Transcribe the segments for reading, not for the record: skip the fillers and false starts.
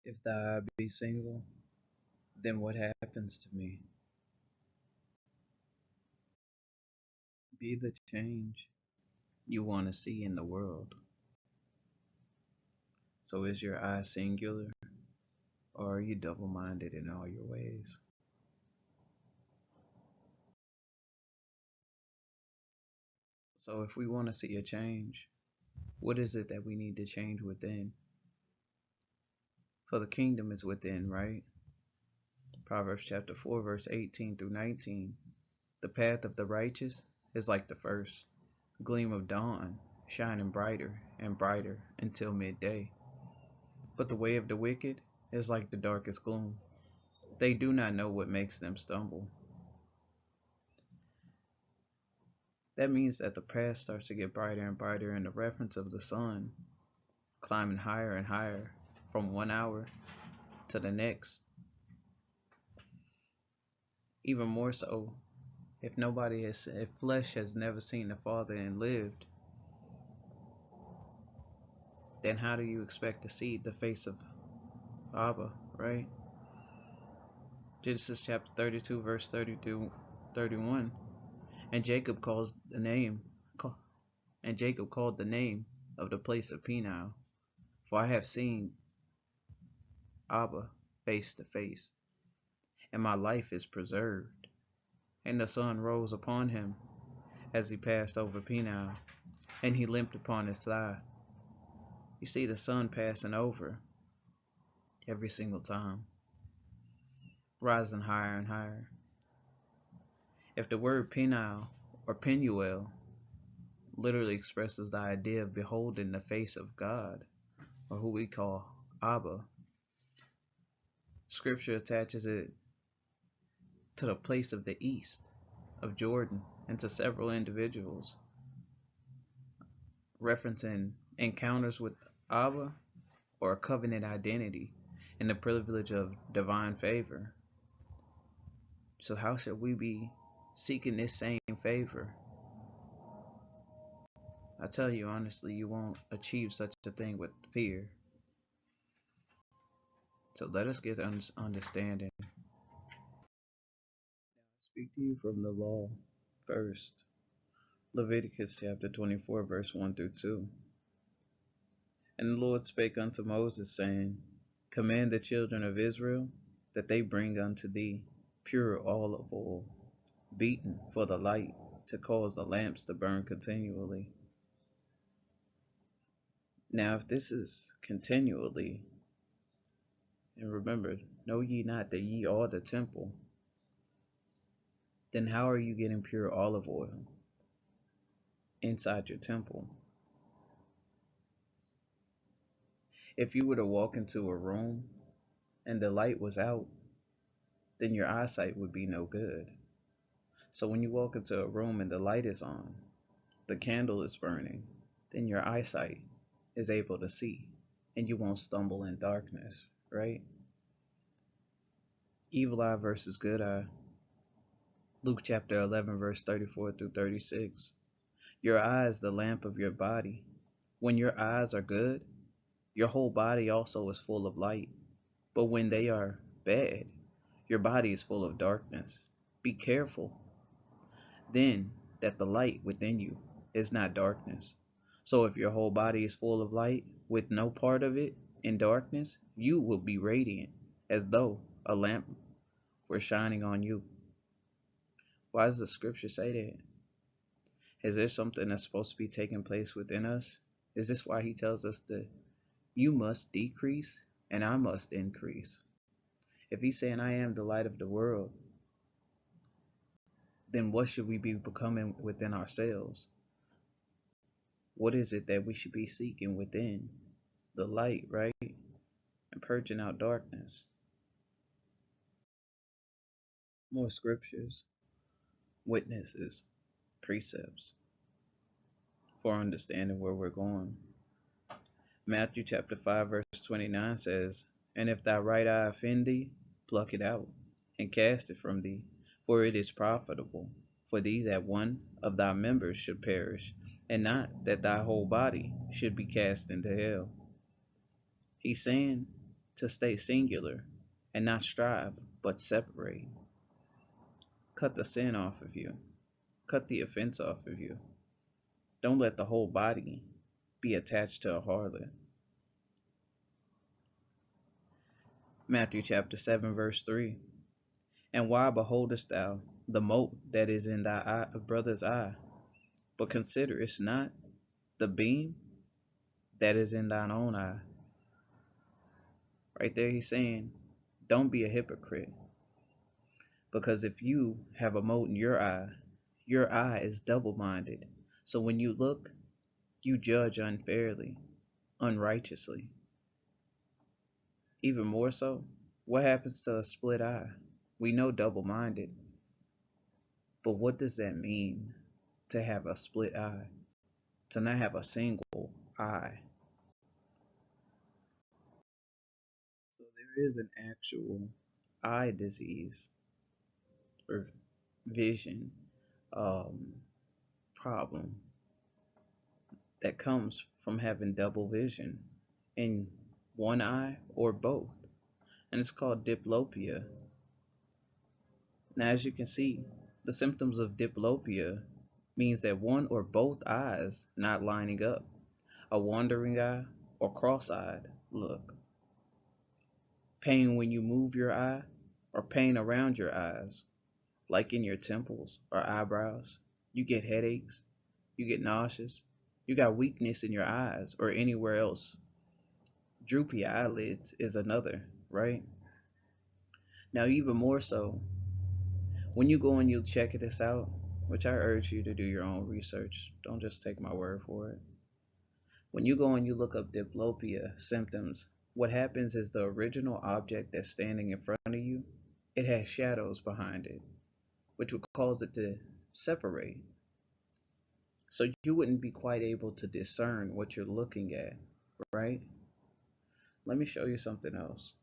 If thou be single, then what happens to me? Be the change you want to see in the world. So is your eye singular, or are you double-minded in all your ways? So if we want to see a change, what is it that we need to change within? For the kingdom is within, right? Proverbs chapter 4, verse 18 through 19. The path of the righteous is like the first gleam of dawn, shining brighter and brighter until midday. But the way of the wicked is like the darkest gloom. They do not know what makes them stumble. That means that the path starts to get brighter and brighter in the reference of the sun, climbing higher and higher from 1 hour to the next. Even more so, if flesh has never seen the Father and lived, then how do you expect to see the face of Abba, right? Genesis chapter 32, verse 30 through 31. And Jacob calls the name, and Jacob called the name of the place of Peniel, for I have seen Abba face to face, and my life is preserved. And the sun rose upon him as he passed over Peniel, and he limped upon his thigh. You see the sun passing over every single time, rising higher and higher. If the word Peniel or Penuel literally expresses the idea of beholding the face of God, or who we call Abba, Scripture attaches it to the place of the east of Jordan and to several individuals, referencing encounters with Abba or a covenant identity and the privilege of divine favor. So how should we be seeking this same favor? I tell you honestly, you won't achieve such a thing with fear. So let us get understanding. Now, I speak to you from the law first. Leviticus chapter 24, verse 1 through 2. And the Lord spake unto Moses, saying, Command the children of Israel that they bring unto thee pure olive oil, beaten for the light, to cause the lamps to burn continually. Now, if this is continually, and remember, know ye not that ye are the temple, then how are you getting pure olive oil inside your temple? If you were to walk into a room and the light was out, then your eyesight would be no good. So when you walk into a room and the light is on, the candle is burning, then your eyesight is able to see and you won't stumble in darkness, right? Evil eye versus good eye. Luke chapter 11, verse 34 through 36. Your eye is the lamp of your body. When your eyes are good, your whole body also is full of light. But when they are bad, your body is full of darkness. Be careful then that the light within you is not darkness. So if your whole body is full of light, with no part of it in darkness, you will be radiant, as though a lamp were shining on you. Why does the scripture say that? Is there something that's supposed to be taking place within us? Is this why he tells us that you must decrease and I must increase? If he's saying I am the light of the world, then what should we be becoming within ourselves? What is it that we should be seeking within? The light, right? And purging out darkness. More scriptures, witnesses, precepts for understanding where we're going. Matthew chapter 5, verse 29 says, And if thy right eye offend thee, pluck it out, and cast it from thee, for it is profitable for thee that one of thy members should perish, and not that thy whole body should be cast into hell. He's saying to stay singular and not strive, but separate. Cut the sin off of you. Cut the offense off of you. Don't let the whole body be attached to a harlot. Matthew chapter 7, verse 3. And why beholdest thou the mote that is in thy brother's eye, but considerest not the beam that is in thine own eye? Right there, he's saying, don't be a hypocrite. Because if you have a mote in your eye is double minded. So when you look, you judge unfairly, unrighteously. Even more so, what happens to a split eye? We know double minded, but what does that mean to have a split eye? To not have a single eye? So there is an actual eye disease or vision um, problem that comes from having double vision in one eye or both, and it's called diplopia. Now, as you can see, the symptoms of diplopia means that one or both eyes not lining up, a wandering eye or cross-eyed look, pain when you move your eye, or pain around your eyes, like in your temples or eyebrows. You get headaches, you get nauseous, you got weakness in your eyes or anywhere else. Droopy eyelids is another, right? Now, even more so, when you go and you check this out, which I urge you to do your own research, don't just take my word for it. When you go and you look up diplopia symptoms, what happens is the original object that's standing in front of you, it has shadows behind it, which would cause it to separate. So you wouldn't be quite able to discern what you're looking at, right? Let me show you something else.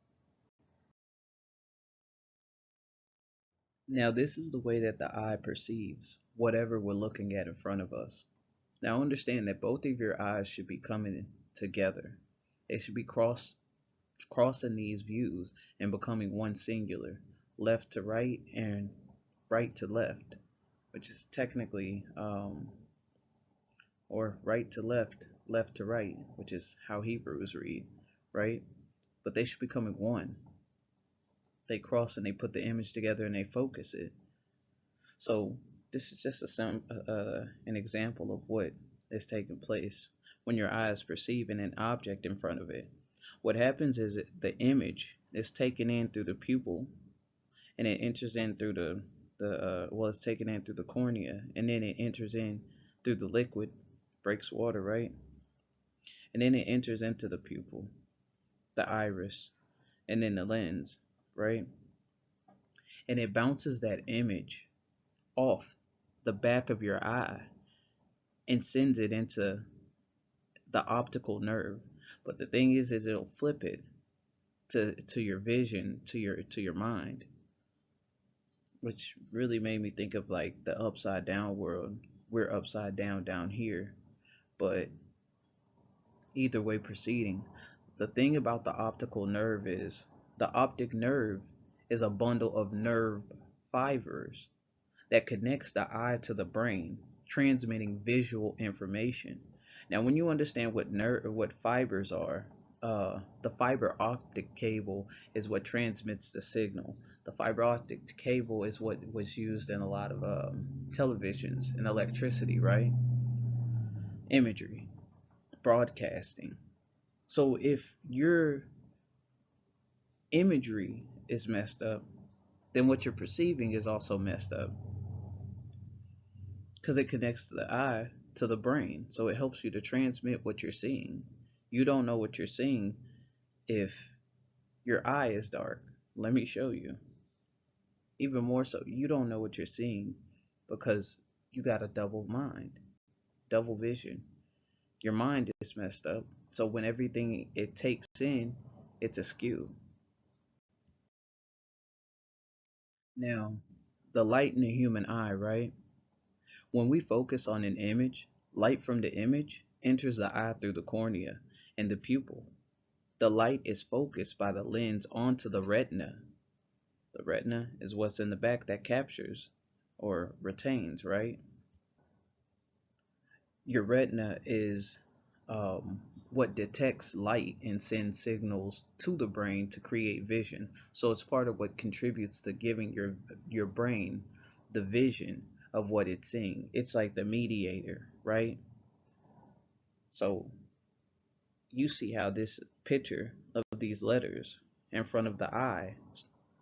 Now, this is the way that the eye perceives whatever we're looking at in front of us. Now, understand that both of your eyes should be coming together. They should be crossing these views and becoming one singular, left to right and right to left, which is technically, or right to left, left to right, which is how Hebrews read, right? But they should be becoming one. They cross and they put the image together and they focus it. So this is just an example of what is taking place when your eye is perceiving an object in front of it. What happens is the image is taken in through the pupil, and it enters in through it's taken in through the cornea, and then it enters in through the liquid, breaks water, right? And then it enters into the pupil, the iris, and then the lens, right? And it bounces that image off the back of your eye and sends it into the optical nerve. But the thing is it'll flip it to your vision, to your mind, which really made me think of like the upside down world. We're upside down here, but either way proceeding. The thing about the optical nerve is the optic nerve is a bundle of nerve fibers that connects the eye to the brain, transmitting visual information. Now, when you understand what fibers are, the fiber optic cable is what transmits the signal. The fiber optic cable is what was used in a lot of televisions and electricity, right? Imagery, broadcasting. So if your imagery is messed up, then what you're perceiving is also messed up because it connects the eye to the brain. So it helps you to transmit what you're seeing. You don't know what you're seeing if your eye is dark. Let me show you. Even more so, you don't know what you're seeing because you got a double mind, double vision. Your mind is messed up. So when everything it takes in, it's askew. Now, the light in the human eye, right? When we focus on an image, light from the image enters the eye through the cornea and the pupil. The light is focused by the lens onto the retina. The retina is what's in the back that captures or retains, right? Your retina is um, what detects light and sends signals to the brain to create vision. So it's part of what contributes to giving your brain the vision of what it's seeing. It's like the mediator, right? So you see how this picture of these letters in front of the eye,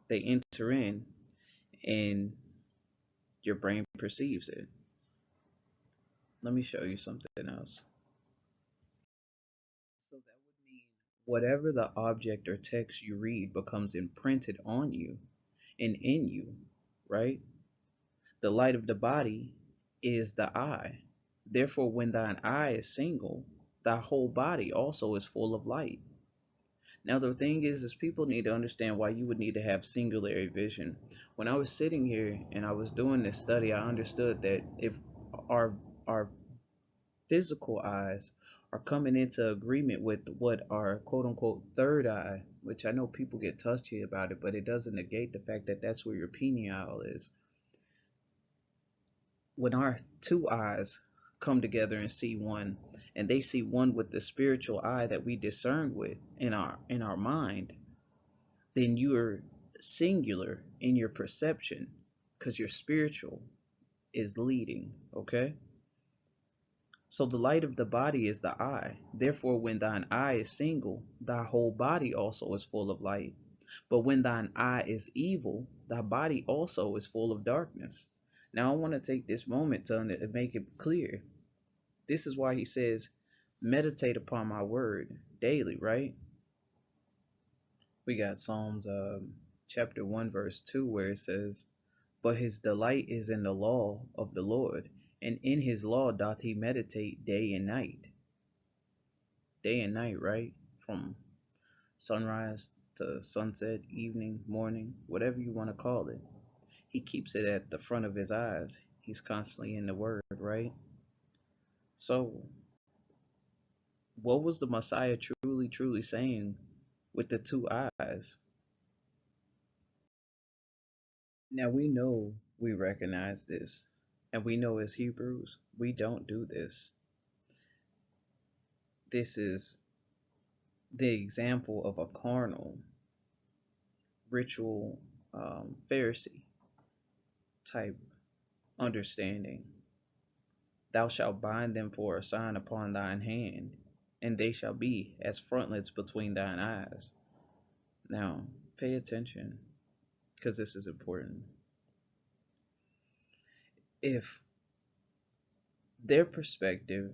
they enter in and your brain perceives it. Let me show you something else. So that would mean whatever the object or text you read becomes imprinted on you and in you, right? The light of the body is the eye. Therefore, when thine eye is single, thy whole body also is full of light. Now, the thing is people need to understand why you would need to have singular vision. When I was sitting here and I was doing this study, I understood that if our our physical eyes are coming into agreement with what our quote unquote third eye, which I know people get touchy about it, but it doesn't negate the fact that that's where your peniel is. When our two eyes come together and see one, and they see one with the spiritual eye that we discern with in our mind, then you are singular in your perception because your spiritual is leading, okay? So the light of the body is the eye. Therefore, when thine eye is single, thy whole body also is full of light. But when thine eye is evil, thy body also is full of darkness. Now, I want to take this moment to make it clear. This is why he says, meditate upon my word daily, right? We got Psalms chapter 1, verse 2, where it says, but his delight is in the law of the Lord, and in his law doth he meditate day and night. Day and night, right? From sunrise to sunset, evening, morning, whatever you want to call it. He keeps it at the front of his eyes. He's constantly in the word, right? So, what was the Messiah truly saying with the two eyes? Now we recognize this, and we know as Hebrews, we don't do this. This is the example of a carnal, ritual, Pharisee type understanding. Thou shalt bind them for a sign upon thine hand, and they shall be as frontlets between thine eyes. Now, pay attention, because this is important. If their perspective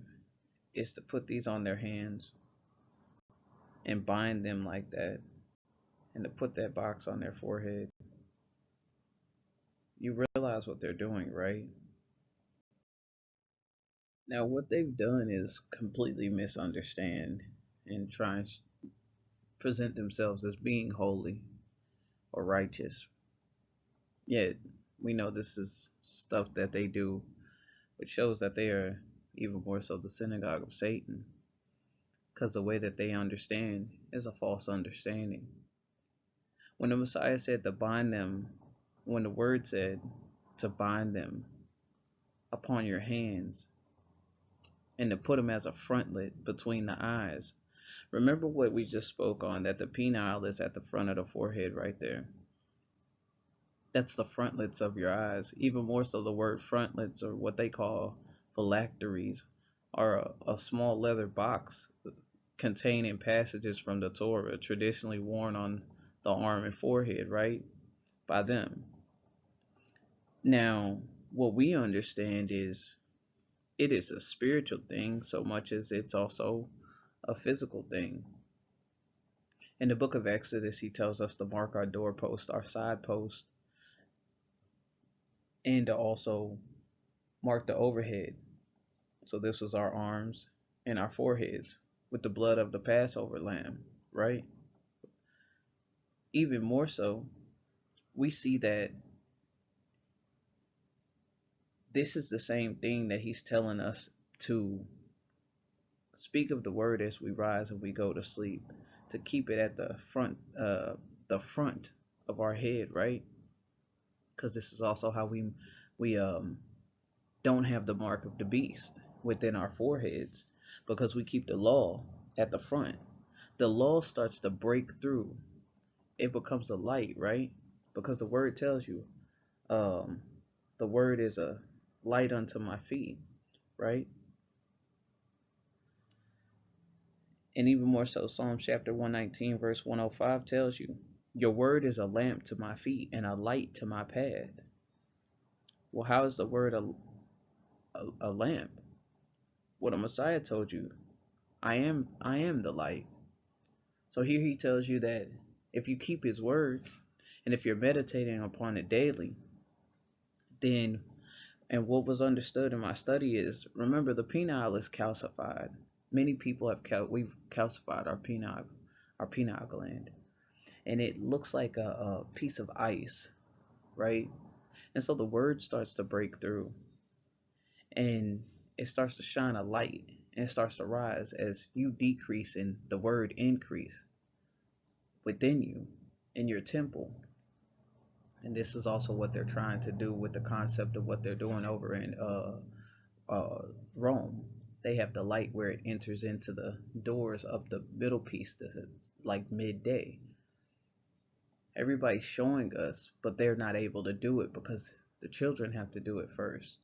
is to put these on their hands and bind them like that, and to put that box on their forehead, you realize what they're doing, right? Now, what they've done is completely misunderstand and try and present themselves as being holy or righteous. Yet, we know this is stuff that they do, which shows that they are even more so the synagogue of Satan, because the way that they understand is a false understanding. When the Messiah said to bind them, when the word said to bind them upon your hands and to put them as a frontlet between the eyes, remember what we just spoke on, that the peniel is at the front of the forehead right there. That's the frontlets of your eyes. Even more so, the word frontlets, or what they call phylacteries, are a small leather box containing passages from the Torah traditionally worn on the arm and forehead, right? By them. Now, what we understand is it is a spiritual thing so much as it's also a physical thing. In the book of Exodus, he tells us to mark our doorpost, our side post, and to also mark the overhead. So this was our arms and our foreheads with the blood of the Passover lamb, right? Even more so, we see that this is the same thing that he's telling us to speak of the word as we rise and we go to sleep. to keep it at the front of our head, right? Because this is also how we don't have the mark of the beast within our foreheads, because we keep the law at the front. The law starts to break through. It becomes a light, right? Because the word tells you, um, the word is a light unto my feet, right? And even more so, Psalms chapter 119, verse 105 tells you, your word is a lamp to my feet and a light to my path. Well, how is the word a lamp? Well, the Messiah told you, I am the light. So here he tells you that if you keep his word and if you're meditating upon it daily, then, and what was understood in my study is, remember, the peniel is calcified. Many people we've calcified our pineal gland, and it looks like a piece of ice, right? And so the word starts to break through, and it starts to shine a light, and it starts to rise as you decrease and the word increase within you in your temple. And this is also what they're trying to do with the concept of what they're doing over in uh, Rome. They have the light where it enters into the doors of the middle piece that's like midday. Everybody's showing us, but they're not able to do it because the children have to do it first.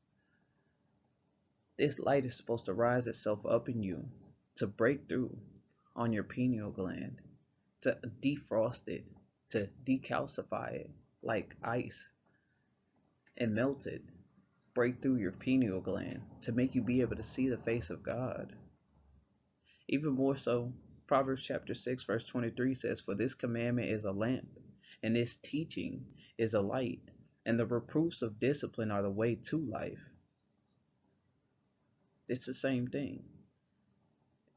This light is supposed to rise itself up in you to break through on your pineal gland, to defrost it, to decalcify it like ice and melt it, break through your pineal gland to make you be able to see the face of God. Even more so, Proverbs chapter 6, verse 23 says, for this commandment is a lamp, and this teaching is a light, and the reproofs of discipline are the way to life. It's the same thing.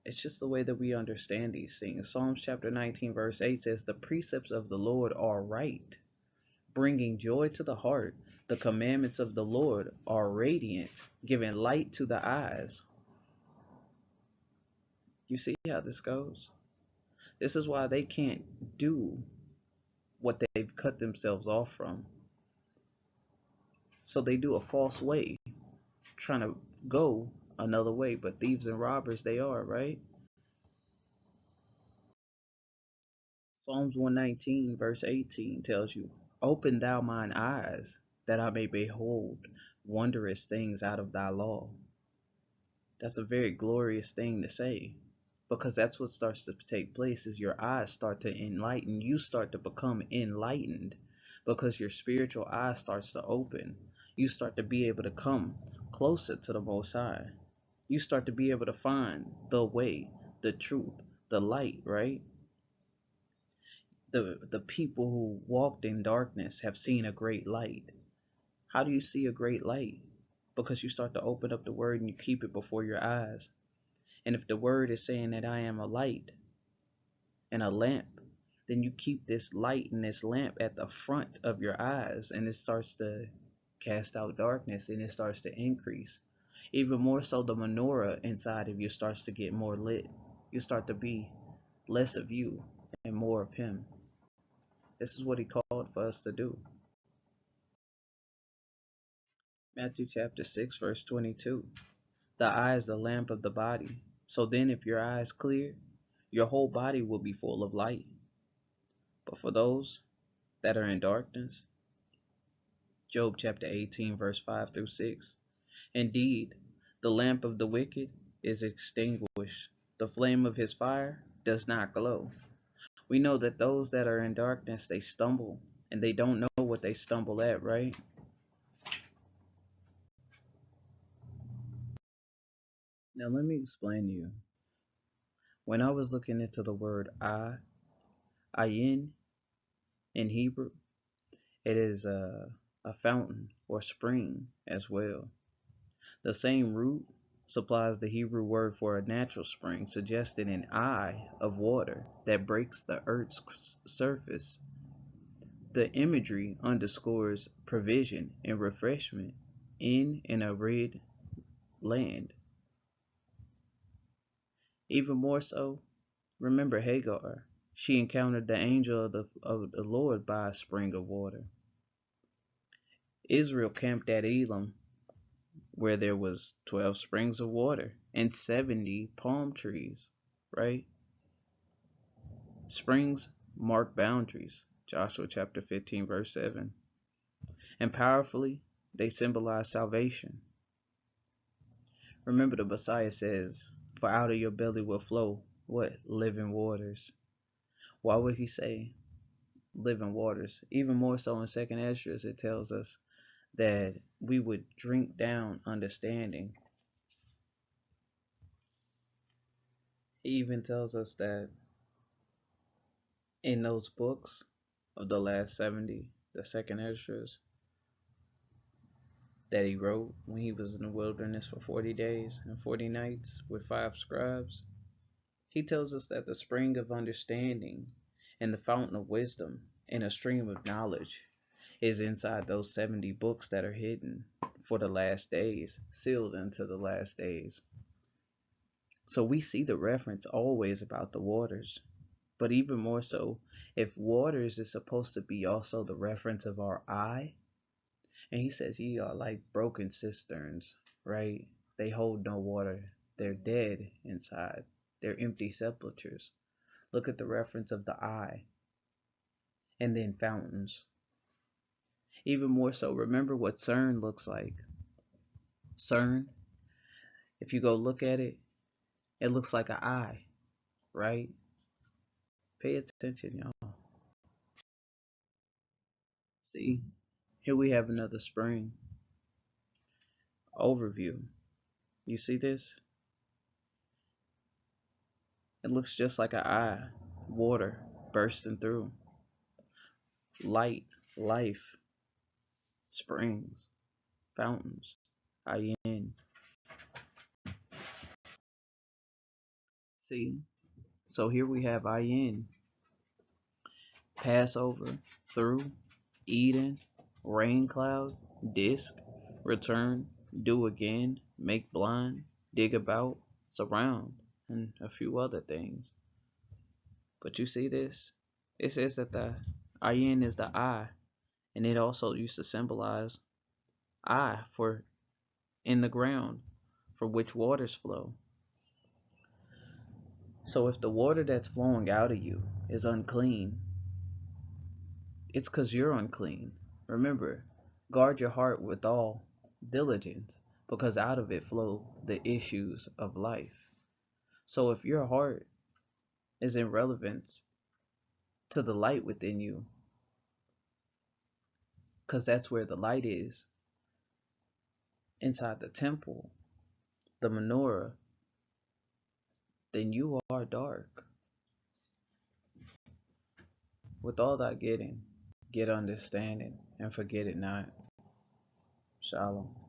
It's just the way that we understand these things. Psalms chapter 19, verse 8 says, the precepts of the Lord are right, bringing joy to the heart. The commandments of the Lord are radiant, giving light to the eyes. You see how this goes? This is why they can't do what they've cut themselves off from. So they do a false way, trying to go another way, but thieves and robbers they are, right? Psalms 119, verse 18 tells you, open thou mine eyes, that I may behold wondrous things out of thy law. That's a very glorious thing to say, because that's what starts to take place is your eyes start to enlighten. You start to become enlightened because your spiritual eye starts to open. You start to be able to come closer to the Most High. You start to be able to find the way, the truth, the light, right? The people who walked in darkness have seen a great light. How do you see a great light? Because you start to open up the word and you keep it before your eyes. And if the word is saying that I am a light and a lamp, then you keep this light and this lamp at the front of your eyes, and it starts to cast out darkness and it starts to increase. Even more so, the menorah inside of you starts to get more lit. You start to be less of you and more of him. This is what he called for us to do. Matthew chapter 6, verse 22. The eye is the lamp of the body. So then if your eye is clear, your whole body will be full of light. But for those that are in darkness, Job chapter 18, verse 5 through 6. Indeed, the lamp of the wicked is extinguished. The flame of his fire does not glow. We know that those that are in darkness, they stumble, and they don't know what they stumble at, right? Now let me explain to you. When I was looking into the word ayin in Hebrew, it is a fountain or spring as well. The same root supplies the Hebrew word for a natural spring, suggesting an eye of water that breaks the earth's surface. The imagery underscores provision and refreshment in an arid land. Even more so, remember Hagar. She encountered the angel of the Lord by a spring of water. Israel camped at Elim, where there was 12 springs of water and 70 palm trees, right? Springs mark boundaries. Joshua chapter 15, verse 7. And powerfully, they symbolize salvation. Remember, the Messiah says, "For out of your belly will flow," what? Living waters. Why would he say living waters? Even more so in Second Esdras, it tells us that we would drink down understanding. He even tells us that in those books of the last 70, the Second Esdras, that he wrote when he was in the wilderness for 40 days and 40 nights with 5 scribes, he tells us that the spring of understanding and the fountain of wisdom and a stream of knowledge is inside those 70 books that are hidden for the last days, sealed into the last days. So we see the reference always about the waters, but even more so, if waters is supposed to be also the reference of our eye, and he says, "Ye are like broken cisterns," right? They hold no water. They're dead inside. They're empty sepulchres. Look at the reference of the eye. And then fountains. Even more so, remember what CERN looks like. CERN, if you go look at it, it looks like an eye, right? Pay attention, y'all. See, here we have another spring. Overview. You see this? It looks just like an eye. Water bursting through. Light, life, springs, fountains. Ayin. See? So here we have Ayin. Passover, through, Eden, rain cloud, disc, return, do again, make blind, dig about, surround, and a few other things. But you see this? It says that the ayin is the eye, and it also used to symbolize eye for in the ground, for which waters flow. So if the water that's flowing out of you is unclean, it's because you're unclean. Remember, guard your heart with all diligence, because out of it flow the issues of life. So if your heart is in relevance to the light within you, because that's where the light is, inside the temple, the menorah, then you are dark. With all thy getting, get understanding, and forget it not. Shalom.